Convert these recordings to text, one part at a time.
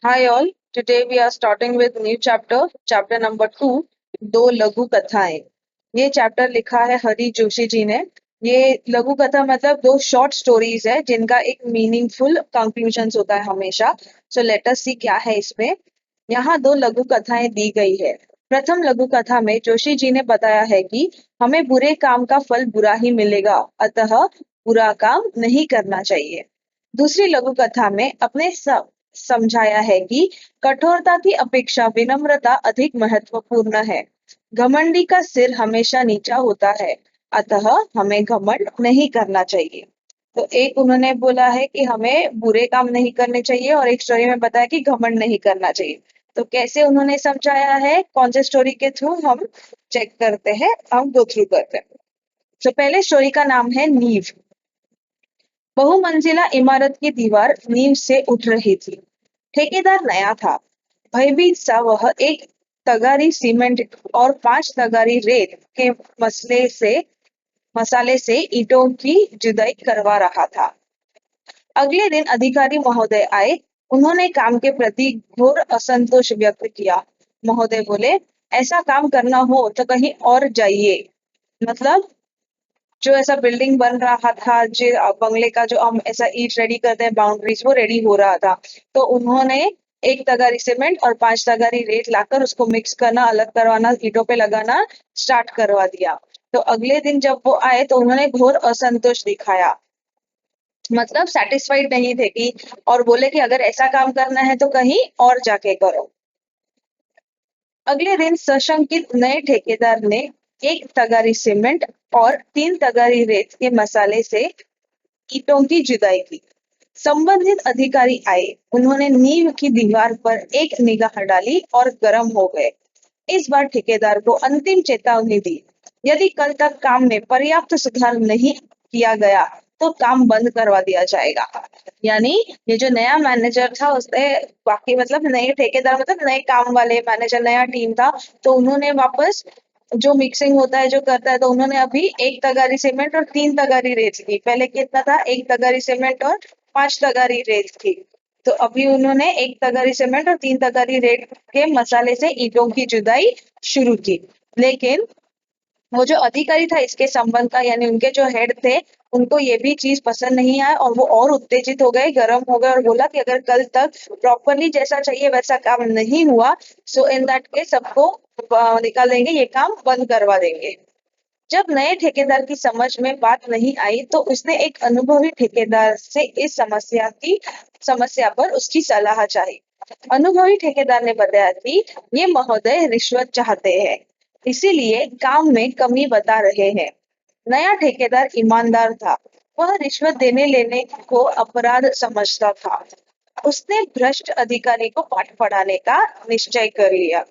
Hi all, today we are starting with new chapter number 2, दो लघु कथाएं। ये चैप्टर लिखा है हरी जोशी जी ने। ये लघु कथा मतलब दो शॉर्ट स्टोरीज है जिनका एक मीनिंगफुल कंक्लूजन होता है हमेशा। सो लेट अस सी क्या है इसमें। यहाँ दो लघु कथाएं दी गई है। प्रथम लघु कथा में जोशी जी ने बताया है कि हमें बुरे काम का फल बुरा ही मिलेगा, अतः बुरा काम नहीं करना चाहिए। दूसरी लघु कथा में अपने समझाया है कि कठोरता की अपेक्षा विनम्रता अधिक महत्वपूर्ण है। घमंडी का सिर हमेशा नीचा होता है, अतः हमें घमंड नहीं करना चाहिए। तो एक उन्होंने बोला है कि हमें बुरे काम नहीं करने चाहिए और एक स्टोरी में बताया कि घमंड नहीं करना चाहिए। तो कैसे उन्होंने समझाया है, कौन से स्टोरी के थ्रू हम चेक करते हैं, हम गो थ्रू करते हैं। तो पहले स्टोरी का नाम है नींव। बहुमंजिला इमारत की दीवार नींव से उठ रही थी। ठेकेदार नया था। भयभीत सा वह एक तगारी सीमेंट और 5 तगारी रेत के मसाले से ईंटों की जुदाई करवा रहा था। अगले दिन अधिकारी महोदय आए। उन्होंने काम के प्रति घोर असंतोष व्यक्त किया। महोदय बोले, ऐसा काम करना हो तो कहीं और जाइए। मतलब जो ऐसा बिल्डिंग बन रहा था, जो बंगले का जो हम ऐसा ईंट रेडी करते हैं, बाउंड्रीज वो रेडी हो रहा था। तो उन्होंने 1 तगारी सीमेंट और 5 तगारी रेत लाकर उसको मिक्स करना, अलग करवाना, ईंटों पे लगाना स्टार्ट करवा दिया। तो अगले दिन जब वो आए तो उन्होंने घोर असंतोष दिखाया। मतलब सेटिस्फाइड नहीं थे कि, और बोले कि अगर ऐसा काम करना है तो कहीं और जाके करो। अगले दिन सशंकित नए ठेकेदार ने 1 तगारी सीमेंट और 3 तगारी रेत के मसाले से ईंटों की जुदाई की। संबंधित अधिकारी आए। उन्होंने नींव की दीवार पर एक निगाह डाली और गर्म हो गए। इस बार ठेकेदार को अंतिम चेतावनी दी। यदि कल तक काम में पर्याप्त सुधार नहीं किया गया तो काम बंद करवा दिया जाएगा। यानी ये जो नया मैनेजर था उसने, बाकी मतलब नए ठेकेदार मतलब नए काम वाले मैनेजर, नया टीम था, तो उन्होंने वापस जो मिक्सिंग होता है, जो करता है, तो उन्होंने अभी 1 तगारी सीमेंट और 3 तगारी रेत ली। पहले कितना था, 1 तगारी सीमेंट और 5 तगारी रेत थी। तो अभी उन्होंने 1 तगारी सीमेंट और 3 तगारी रेत के मसाले से ईंटों की जुदाई शुरू की। लेकिन वो जो अधिकारी था इसके संबंध का, यानी उनके जो हेड थे, उनको ये भी चीज पसंद नहीं आया और वो और उत्तेजित हो गए, गर्म हो गए और बोला कि अगर कल तक प्रॉपरली जैसा चाहिए वैसा काम नहीं हुआ, सो इन दैट केस सबको निकाल देंगे, ये काम बंद करवा देंगे। जब नए ठेकेदार की समझ में बात नहीं आई तो उसने एक अनुभवी ठेकेदार से इस समस्या पर उसकी सलाह चाही। अनुभवी ठेकेदार ने बताया कि ये महोदय रिश्वत चाहते हैं, इसीलिए काम में कमी बता रहे हैं। नया ठेकेदार ईमानदार था। वह रिश्वत देने लेने को अपराध समझता था। उसने भ्रष्ट अधिकारी को पाठ पढ़ाने का निश्चय कर लिया।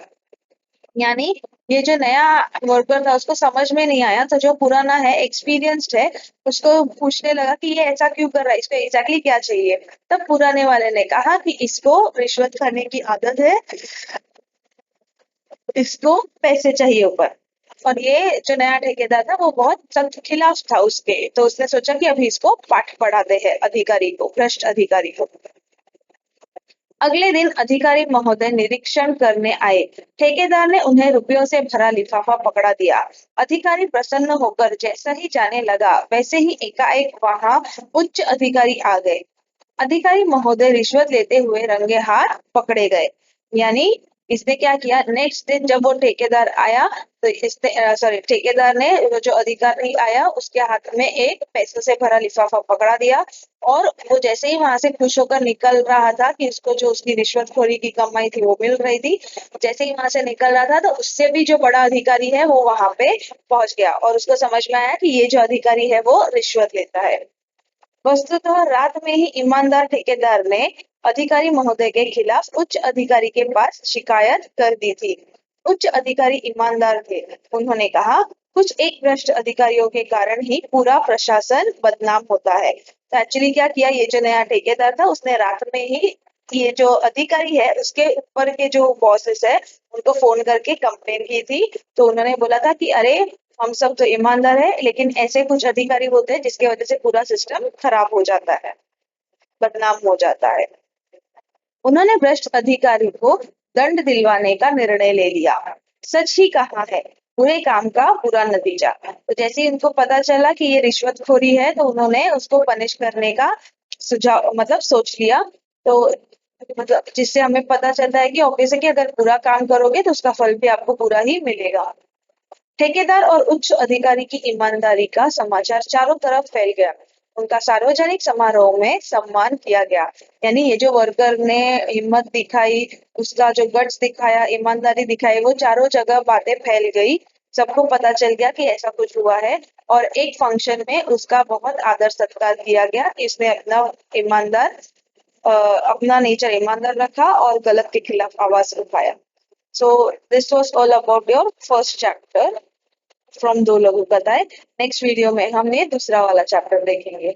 यानी ये जो नया वर्कर था उसको समझ में नहीं आया, तो जो पुराना है, एक्सपीरियंस्ड है, उसको पूछने लगा कि ये ऐसा क्यों कर रहा है, इसको एग्जैक्टली क्या चाहिए। तब पुराने वाले ने कहा कि इसको रिश्वत खाने की आदत है, इसको पैसे चाहिए ऊपर। और ये जो नया ठेकेदार था वो बहुत सख्त खिलाफ था उसके, तो उसने सोचा कि अभी इसको पाठ पढ़ाते हैं अधिकारी को, भ्रष्ट अधिकारी को। अगले दिन अधिकारी महोदय निरीक्षण करने आए। ठेकेदार ने उन्हें रुपयों से भरा लिफाफा पकड़ा दिया। अधिकारी प्रसन्न होकर जैसा ही जाने लगा वैसे ही एकाएक वहां उच्च अधिकारी आ गए। अधिकारी महोदय रिश्वत लेते हुए रंगे हाथ पकड़े गए। यानी इसने क्या किया, नेक्स्ट दिन जब वो ठेकेदार आया तो इसने सॉरी ठेकेदार ने, वो जो अधिकारी आया उसके हाथ में एक पैसे से भरा लिफाफा पकड़ा दिया। और वो जैसे ही वहां से खुश होकर निकल रहा था कि उसको जो उसकी रिश्वतखोरी की कमाई थी वो मिल रही थी, जैसे ही वहां से निकल रहा था तो उससे भी जो बड़ा अधिकारी है वो वहां पे पहुंच गया और उसको समझ में आया कि ये जो अधिकारी है वो रिश्वत लेता है। वस्तुतः रात में ही ईमानदार ठेकेदार ने अधिकारी महोदय के खिलाफ उच्च अधिकारी के पास शिकायत कर दी थी। उच्च अधिकारी ईमानदार थे। उन्होंने कहा, कुछ एक भ्रष्ट अधिकारियों के कारण ही पूरा प्रशासन बदनाम होता है। तो एक्चुअली क्या किया, ये जो नया ठेकेदार था उसने रात में ही ये जो अधिकारी है उसके ऊपर के जो बॉसेस है उनको फोन करके कंप्लेन की थी। तो उन्होंने बोला था कि अरे, हम सब तो ईमानदार है लेकिन ऐसे कुछ अधिकारी होते हैं जिसकी वजह से पूरा सिस्टम खराब हो जाता है, बदनाम हो जाता है। उन्होंने भ्रष्ट अधिकारी को दंड दिलवाने का निर्णय ले लिया। सच ही कहा है, बुरे काम का बुरा नतीजा। तो जैसे ही उनको पता चला कि ये रिश्वतखोरी है तो उन्होंने उसको पनिश करने का सुझाव मतलब सोच लिया। तो मतलब जिससे हमें पता चलता है कि ऑब्वियस है कि अगर बुरा काम करोगे तो उसका फल भी आपको बुरा ही मिलेगा। ठेकेदार और उच्च अधिकारी की ईमानदारी का समाचार चारों तरफ फैल गया। उनका सार्वजनिक समारोह में सम्मान किया गया। यानी ये जो वर्कर ने हिम्मत दिखाई, उसका जो गट्स दिखाया, ईमानदारी दिखाई, वो चारों जगह बातें फैल गई। सबको पता चल गया कि ऐसा कुछ हुआ है और एक फंक्शन में उसका बहुत आदर सत्कार किया गया। इसने अपना नेचर ईमानदार रखा और गलत के खिलाफ आवाज उठाया। So this was all about your first chapter from दो लोगों का दाय। नेक्स्ट वीडियो में हम ये दूसरा वाला चैप्टर देखेंगे।